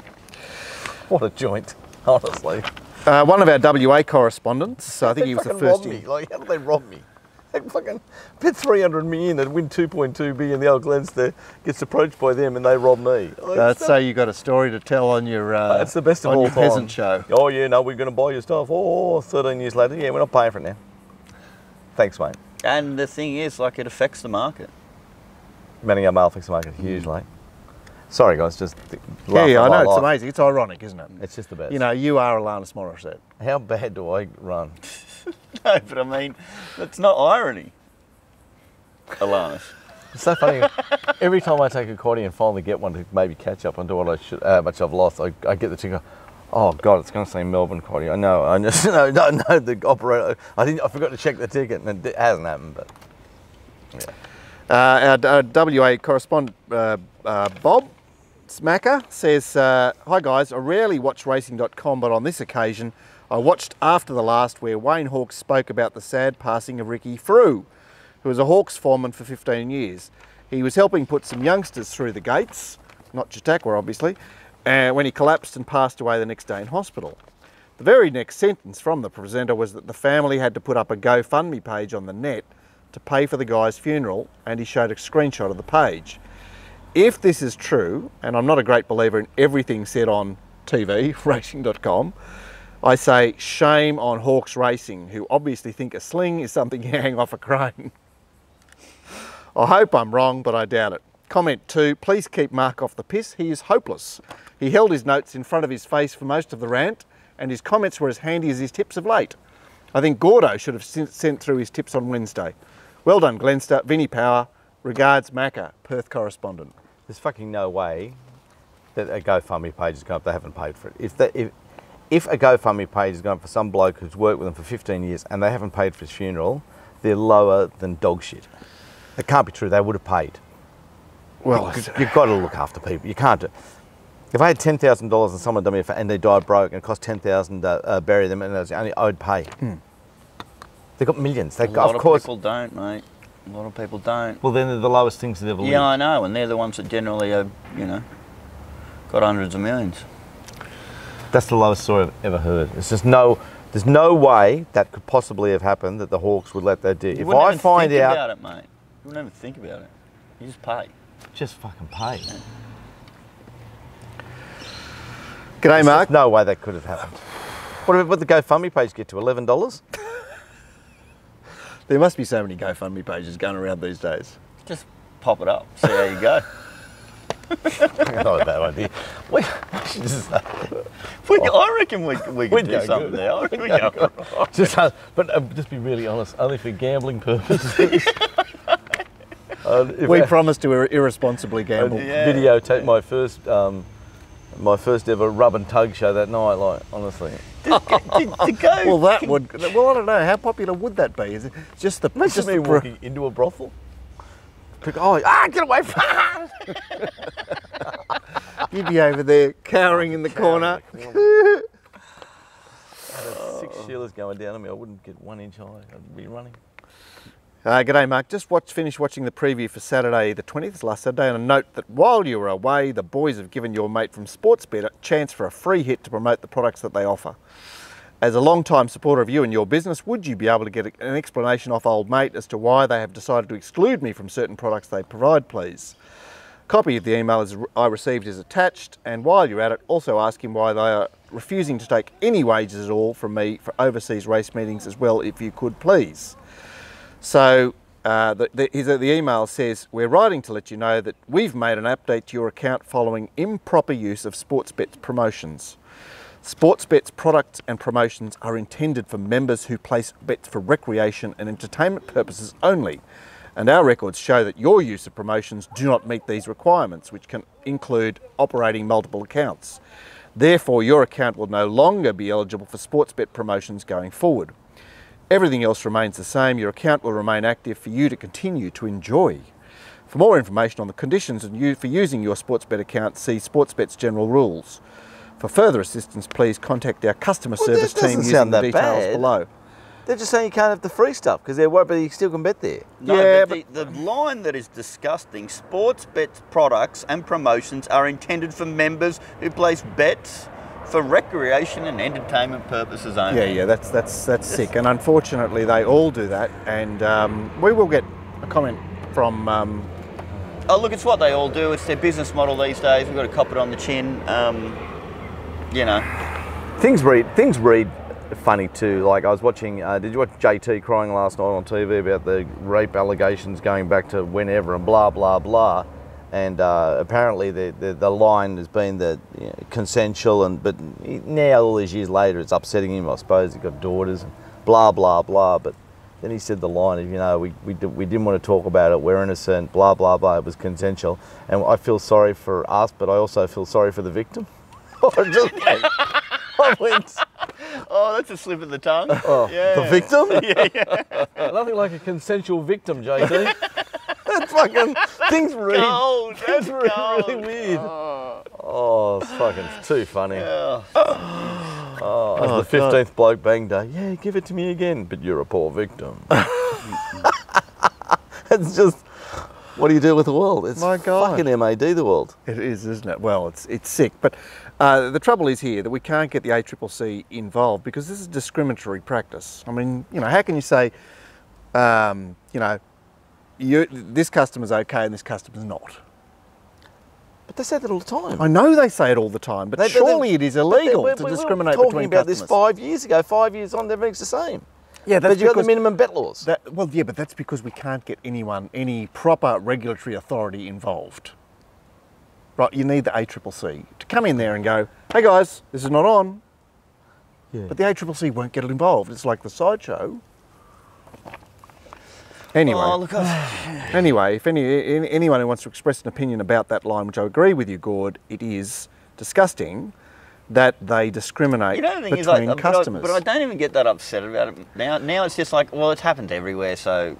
What a joint, honestly. One of our WA correspondents, I think he was the Fucking first. robbed me. Like, how did they rob me? They fucking bet 300 million and win 2.2 billion. The old Glenster gets approached by them and they rob me. Like, So you got a story to tell on your that's the best of on all your time. peasant show. Oh yeah, no, we're going to buy your stuff. Oh, 13 years later, yeah, we're not paying for it now. Thanks, mate. And the thing is, like, it affects the market. Manning our mail fix the market hugely. Sorry, guys, just Yeah, I know, it's life. amazing. It's ironic, isn't it? It's just the best. You know, you are Alanis Morissette. How bad do I run? No, but I mean, that's not irony. Alanis. It's so funny. Every time I take a quaddie and finally get one to maybe catch up onto what I should, how much I've lost, I get the ticker. Oh God, it's going to say Melbourne quaddie. I know. I just no, the operator. I forgot to check the ticket, and it hasn't happened. But yeah. Our WA correspondent Bob Smacker says, "Hi guys, I rarely watch racing.com, but on this occasion, I watched after the last where Wayne Hawkes spoke about the sad passing of Ricky Frew, who was a Hawks foreman for 15 years. He was helping put some youngsters through the gates, not Chautauqua obviously, when he collapsed and passed away the next day in hospital. The very next sentence from the presenter was that the family had to put up a GoFundMe page on the net to pay for the guy's funeral, and he showed a screenshot of the page. If this is true, and I'm not a great believer in everything said on TV, racing.com, I say shame on Hawks Racing, who obviously think a sling is something you hang off a crane. I hope I'm wrong, but I doubt it. Comment 2, please keep Mark off the piss. He is hopeless. He held his notes in front of his face for most of the rant, and his comments were as handy as his tips of late. I think Gordo should have sent through his tips on Wednesday. Well done, Glenster. Vinnie Power. Regards, Macca, Perth correspondent. There's fucking no way that a GoFundMe page is going up. They haven't paid for it. If a GoFundMe page is going for some bloke who's worked with them for 15 years and they haven't paid for his funeral, they're lower than dog shit. It can't be true. They would have paid. Well, You've got to look after people. You can't do. If I had $10,000 and someone done me and they died broke and it cost $10,000 to bury them, and I would pay. They've got millions. They've got, of course. People don't, mate. A lot of people don't. Well, then they're the lowest things that ever lived. Yeah, I know, and they're the ones that generally are, got hundreds of millions. That's the lowest story I've ever heard. It's just there's no way that could possibly have happened that the Hawks would let that do. You If wouldn't I even find think out, about it, mate. You wouldn't even think about it. You just pay. just fucking pay. G'day, Mark. No way that could have happened. What would the GoFundMe page get to? $11? There must be so many GoFundMe pages going around these days. Just pop it up, see how you go. Not a bad idea. We should just, I reckon we could We'd do go something good. there. I reckon we go right. just be really honest. Only for gambling purposes. We promised to irresponsibly gamble. Yeah. Videotape my first ever rub and tug show that night. Like honestly, To go. Well, I don't know. How popular would that be? Is it just the imagine me walking into a brothel. Get away from You'd be over there cowering in the corner. At a Sheila's going down on me, I wouldn't get 1 inch high. I'd be running. G'day Mark, just finished watching the preview for Saturday the 20th, last Saturday, and a note that while you were away, the boys have given your mate from Sportsbet a chance for a free hit to promote the products that they offer. As a long-time supporter of you and your business, would you be able to get an explanation off old mate as to why they have decided to exclude me from certain products they provide, please? Copy of the email I received is attached, and while you're at it, also ask him why they are refusing to take any wages at all from me for overseas race meetings as well, if you could please. So the email says, we're writing to let you know that we've made an update to your account following improper use of Sportsbet's promotions. Sportsbet's products and promotions are intended for members who place bets for recreation and entertainment purposes only, and our records show that your use of promotions do not meet these requirements, which can include operating multiple accounts. Therefore, your account will no longer be eligible for Sportsbet promotions going forward. Everything else remains the same. Your account will remain active for you to continue to enjoy. For more information on the conditions for using your Sportsbet account, see Sportsbet's general rules. For further assistance, please contact our customer service team using the details below. They're just saying you can't have the free stuff because they're worried, but you still can bet there. No, yeah, but the line that is disgusting, Sportsbet's products and promotions are intended for members who place bets for recreation and entertainment purposes only. Yeah, that's sick, and unfortunately they all do that, and we will get a comment from... Oh look, it's what they all do, it's their business model these days, we've got to cop it on the chin, you know. Things read funny too, like I was watching, did you watch JT crying last night on TV about the rape allegations going back to whenever and blah, blah, blah. And apparently the line has been that consensual, but now all these years later it's upsetting him. I suppose he's got daughters and blah blah blah. But then he said the line of we didn't want to talk about it. We're innocent. Blah blah blah. It was consensual, and I feel sorry for us, but I also feel sorry for the victim. I went, oh, that's a slip of the tongue. Oh, yeah. The victim? Yeah. Nothing like a consensual victim, JT. That's fucking, things read really weird. Oh, it's fucking too funny. Yeah. Oh, the 15th bloke banged her. Yeah, give it to me again, but you're a poor victim. It's just, what do you do with the world? It's fucking MAD, the world. It is, isn't it? Well, it's sick. But the trouble is here that we can't get the ACCC involved because this is discriminatory practice. I mean, how can you say, this customer's okay and this customer's not? But they say that all the time. I know they say it all the time, but surely it is illegal to discriminate between customers. We were talking about this 5 years ago. 5 years on, everything's the same. Yeah, that's because you've got the minimum bet laws. Well, yeah, but that's because we can't get any proper regulatory authority involved. Right, you need the ACCC to come in there and go, hey guys, this is not on. Yeah. But the ACCC won't get involved. It's like the sideshow. Anyway, anyway, if anyone who wants to express an opinion about that line, which I agree with you, Gord, it is disgusting that they discriminate between customers. But I don't even get that upset about it now. Now it's just like, well, it's happened everywhere, so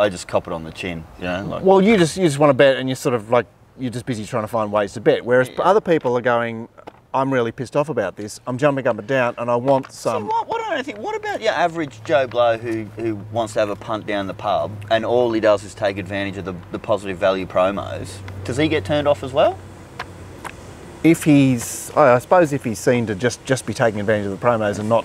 I just cop it on the chin, Well, you just want to bet, and you're sort of like, you're just busy trying to find ways to bet. Whereas other people are going, I'm really pissed off about this. I'm jumping up and down, and I want some. See, what I think. What about your average Joe Blow who wants to have a punt down the pub, and all he does is take advantage of the positive value promos? Does he get turned off as well? If he's, I suppose, if he's seen to just be taking advantage of the promos and not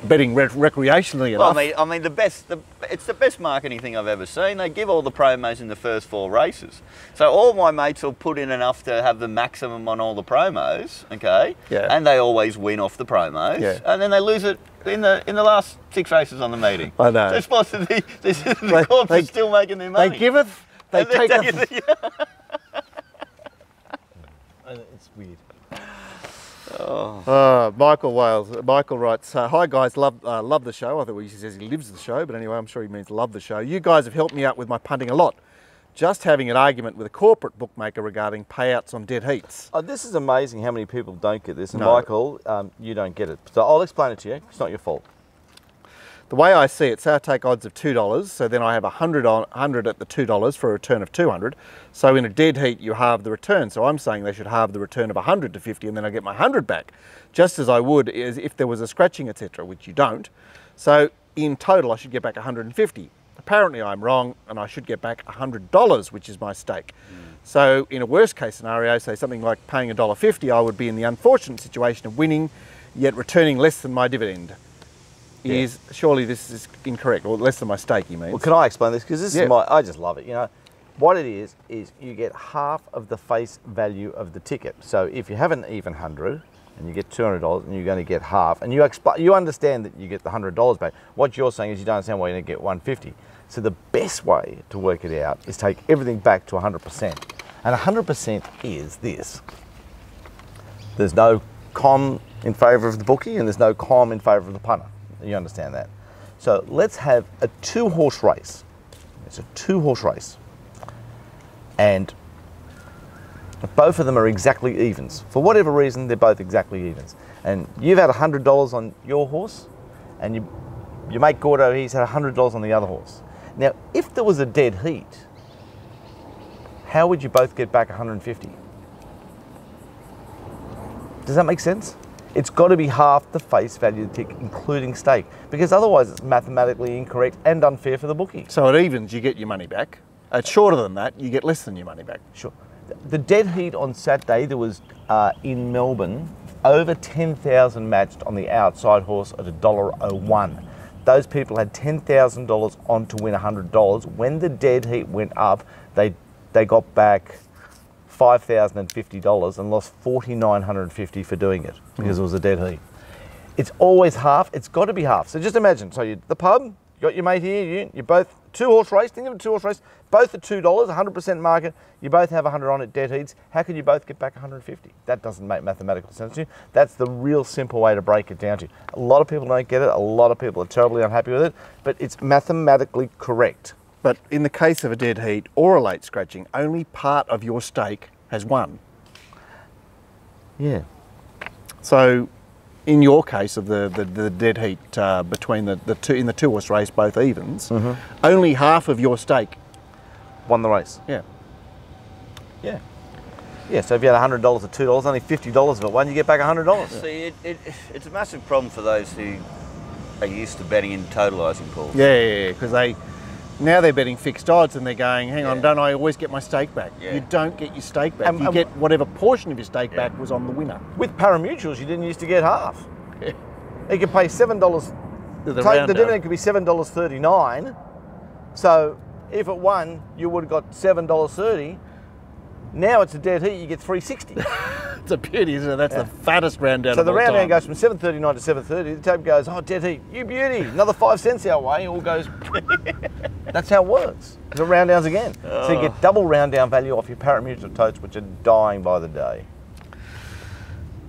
betting recreationally enough. Well, I mean, it's the best marketing thing I've ever seen. They give all the promos in the first 4 races, so all my mates will put in enough to have the maximum on all the promos. Okay, yeah, and they always win off the promos, and then they lose it in the last 6 races on the meeting. I know. So it's supposed to be the corps are still making their money. They giveth, they taketh. It's weird. Michael Wales. Michael writes, hi guys, love the show. I thought he says he lives the show, but anyway, I'm sure he means love the show. You guys have helped me out with my punting a lot. Just having an argument with a corporate bookmaker regarding payouts on dead heats. Oh, this is amazing how many people don't get this. And Michael, you don't get it. So I'll explain it to you. It's not your fault. The way I see it, say I take odds of $2, so then I have 100 at the $2 for a return of 200. So in a dead heat, you halve the return. So I'm saying they should halve the return of 100 to 50, and then I get my 100 back, just as I would as if there was a scratching, etc., which you don't. So in total, I should get back 150. Apparently I'm wrong, and I should get back $100, which is my stake. So in a worst case scenario, say something like paying $1.50, I would be in the unfortunate situation of winning, yet returning less than my dividend. Surely this is incorrect, or less than my stake, you mean? Well, can I explain this? Because this is I just love it. You know, what it is you get half of the face value of the ticket. So if you have an even 100 and you get $200 and you're going to get half, and you understand that you get the $100 back. What you're saying is you don't understand why you're going to get 150. So the best way to work it out is take everything back to 100%. And 100% is this. There's no com in favour of the bookie and there's no com in favour of the punter. You understand that? So let's have a 2-horse race. It's a 2-horse race. And both of them are exactly evens. For whatever reason, they're both exactly evens. And you've had $100 on your horse, and your mate Gordo, he's had $100 on the other horse. Now, if there was a dead heat, how would you both get back 150? Does that make sense? It's got to be half the face value of the ticket, including stake, because otherwise it's mathematically incorrect and unfair for the bookie. So at evens, you get your money back. At shorter than that, you get less than your money back. Sure. The dead heat on Saturday, there was in Melbourne over 10,000 matched on the outside horse at $1.01. Those people had $10,000 on to win $100. When the dead heat went up, they got back $5,050 and lost $4,950 for doing it because it was a dead heat. It's always half. It's got to be half. So just imagine. So the pub, you got your mate here. You both 2-horse race. Think of a 2-horse race. Both at $2, 100% market. You both have 100 on at dead heats. How can you both get back 150? That doesn't make mathematical sense to you. That's the real simple way to break it down to. A lot of people don't get it. A lot of people are terribly unhappy with it. But it's mathematically correct. But in the case of a dead heat or a late scratching, only part of your stake has won. Yeah. So, in your case of the dead heat between the two in the 2-horse race, both evens, only half of your stake won the race. Yeah. Yeah. Yeah. So if you had $100 at $2, only $50 of it won, you get back $100. See, it's a massive problem for those who are used to betting in totalising pools. Yeah, because now they're betting fixed odds and they're going, hang on, don't I always get my stake back? Yeah. You don't get your stake back. You get whatever portion of your stake back was on the winner. With pari-mutuels, you didn't used to get half. Yeah. You could pay $7. The dividend could be $7.39. So if it won, you would have got $7.30. Now it's a dead heat, you get $3.60. It's a beauty, isn't it? That's the fattest round down. So the round down goes from $7.39 to $7.30. The tape goes, oh, dead heat, you beauty. Another 5 cents our way, it all goes. That's how it works. The round downs again. So you get double round down value off your pari-mutuel totes, which are dying by the day.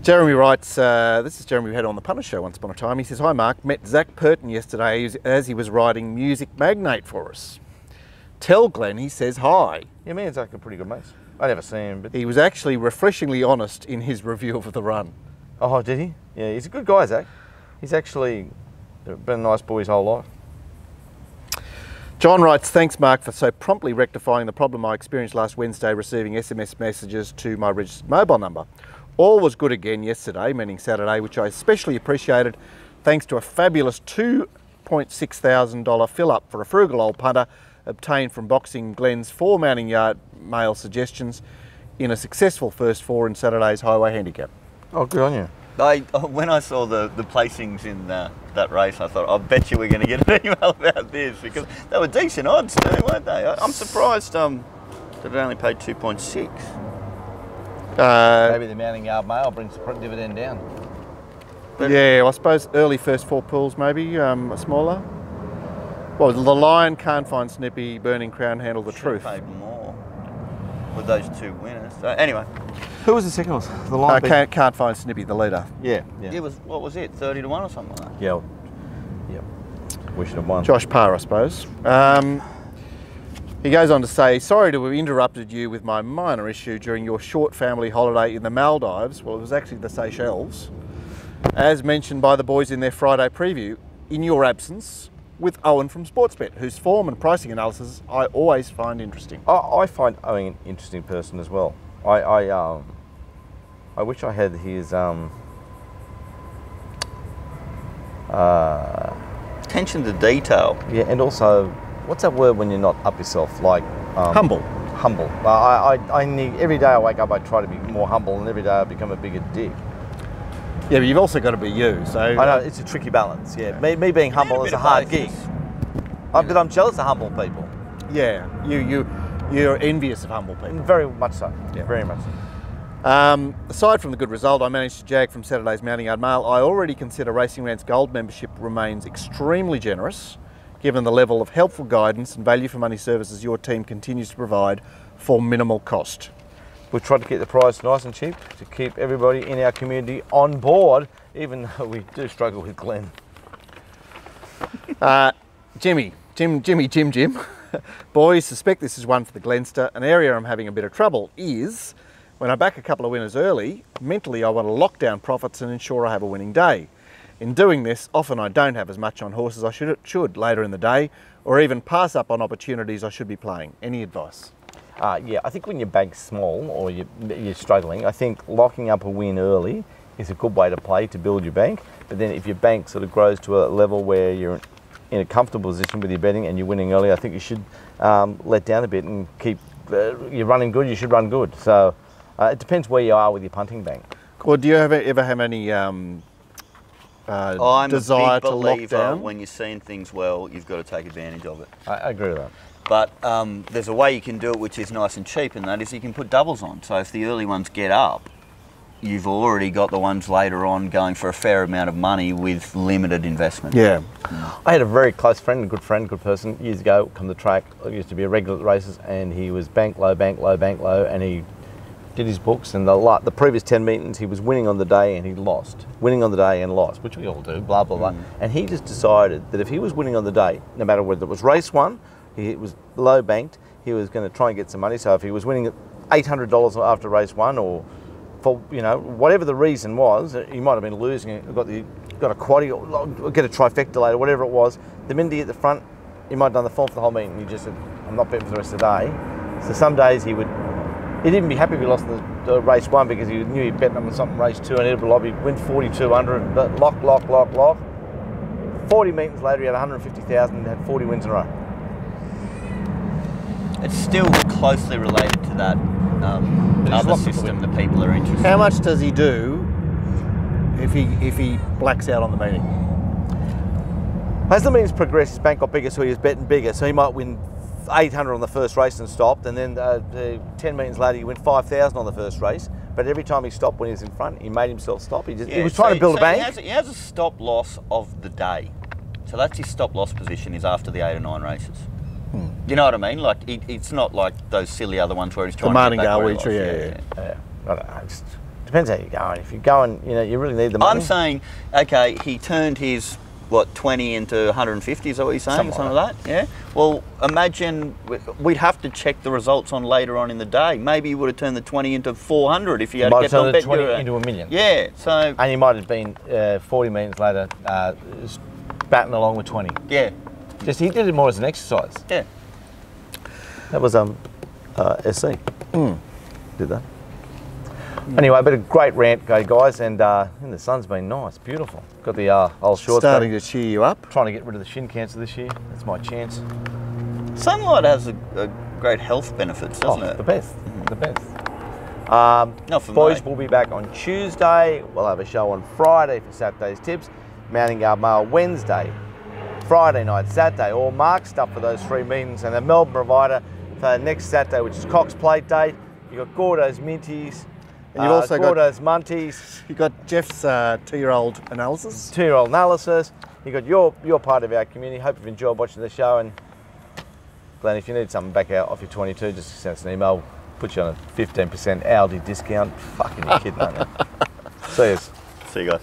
Jeremy writes, this is Jeremy we had on the Punter Show once upon a time. He says, hi Mark, met Zach Purton yesterday as he was writing Music Magnate for us. Tell Glenn he says hi. Yeah, me and Zach are pretty good mates. I never seen him, but he was actually refreshingly honest in his review of the run. Oh, did he? Yeah, he's a good guy, Zach. He's actually been a nice boy his whole life. John writes, thanks Mark for so promptly rectifying the problem I experienced last Wednesday receiving SMS messages to my registered mobile number. All was good again yesterday, meaning Saturday, which I especially appreciated thanks to a fabulous $2,600 fill-up for a frugal old punter obtained from Boxing Glenn's 4 mounting yard male suggestions in a successful first 4 in Saturday's highway handicap. Oh, good on you. When I saw the placings in that race, I thought, I bet you we're going to get an email about this, because they were decent odds too, weren't they? I'm surprised that it only paid 2.6. Maybe the mounting yard mail brings the dividend down. But yeah, I suppose early first 4 pools maybe, smaller. Well, the Lion, Can't Find Snippy, Burning Crown, Handle the Truth. Paid more with those 2 winners. So anyway, who was the second one? The Lion. Can't Find Snippy, the leader. Yeah. It was, what was it, 30 to 1 or something like that? Yeah. We should have won. Josh Parr, I suppose. He goes on to say, sorry to have interrupted you with my minor issue during your short family holiday in the Maldives. Well, it was actually the Seychelles. As mentioned by the boys in their Friday preview, in your absence with Owen from Sportsbet, whose form and pricing analysis I always find interesting. I find Owen an interesting person as well. I wish I had his Attention to detail. yeah, and also, what's that word when you're not up yourself? Like Humble. Humble. I need, every day I wake up, I try to be more humble, and every day I become a bigger dick. Yeah, but you've also got to be you. So I know it's a tricky balance. Yeah, me being humble is a hard gig. But I'm jealous of humble people. Yeah, you're envious of humble people. Very much so. Yeah, very much so. Aside from the good result I managed to jag from Saturday's Mounting Yard Mail, I already consider Racing Rant's Gold membership remains extremely generous, given the level of helpful guidance and value for money services your team continues to provide for minimal cost. We've tried to keep the price nice and cheap to keep everybody in our community on board, even though we do struggle with Glenn. Jim. Boys, suspect this is one for the Glenster. An area I'm having a bit of trouble is when I back a couple of winners early, mentally I want to lock down profits and ensure I have a winning day. In doing this, often I don't have as much on horses I should later in the day, or even pass up on opportunities I should be playing. Any advice? Yeah, I think when you bank small or you're struggling, I think locking up a win early is a good way to play to build your bank. But then if your bank sort of grows to a level where you're in a comfortable position with your betting and you're winning early, I think you should let down a bit and keep, you're running good, you should run good. So it depends where you are with your punting bank. Gord, do you ever have any I'm desire a big to lock believer down? when you're seeing things well, you've got to take advantage of it. I agree with that. But there's a way you can do it which is nice and cheap, and that is you can put doubles on. So if the early ones get up, you've already got the ones later on going for a fair amount of money with limited investment. Yeah. I had a very close friend, good person, years ago, come to the track. I used to be a regular at races, and he was bank low, and he did his books, and the previous 10 meetings he was winning on the day and he lost. Winning on the day and lost, which we all do, blah, blah, blah. And he just decided that if he was winning on the day, no matter whether it was race one, he was low banked, he was going to try and get some money. So if he was winning $800 after race one, or for, you know, whatever the reason was, he might have been losing, got a quaddie, or get a trifecta later, whatever it was. The minute he hit the front, he might have done the form for the whole meeting. He just said, I'm not betting for the rest of the day. So some days he'd even be happy if he lost the race one, because he knew he'd bet on something race two and he'd win 4,200, but lock. 40 meetings later, he had 150,000 and had 40 wins in a row. It's still closely related to that other system that people are interested in. How much does he do if he blacks out on the meeting? As the meetings progressed, his bank got bigger, so he was betting bigger. So he might win 800 on the first race and stopped, and then 10 meetings later he went 5,000 on the first race. But every time he stopped when he was in front, he made himself stop. He was trying to build a bank. He has a stop loss of the day. So that's his stop loss position, is after the 8 or 9 races. You know what I mean? Like it's not like those silly other ones where he's trying to get back where he lost. Yeah. I don't know. It just depends how you're going. If you're going, you know, you really need the money. I'm saying, okay, he turned his 20 into 150, is that what you're saying? Something like that? Yeah. Well, imagine we'd have to check the results on later on in the day. Maybe he would have turned the 20 into 400 if he had kept on betting. 20 into $1 million. Yeah. So. And he might have been 40 meetings later batting along with 20. Yeah. Just he did it more as an exercise. Yeah. That was SC. Did that. Anyway, but a great rant, guys, and the sun's been nice, beautiful. Got the old shorts. Starting to cheer you up. Trying to get rid of the shin cancer this year. That's my chance. Sunlight has a great health benefits, doesn't it? The best. The best. Not for boys, me. we'll be back on Tuesday. We'll have a show on Friday for Saturday's tips. Mounting Yard Mail Wednesday. Friday night, Saturday, all marked stuff for those 3 meetings, and a Melbourne provider for next Saturday, which is Cox Plate Day. You've got Gordo's Minties, and you've also Gordo's Munties. You've got Jeff's 2-year-old analysis. 2-year-old analysis. You've got your part of our community. Hope you've enjoyed watching the show. And Glenn, if you need something back out off your 22, just send us an email. Put you on a 15% Aldi discount. Fucking you kidding, aren't you? See you. See you guys.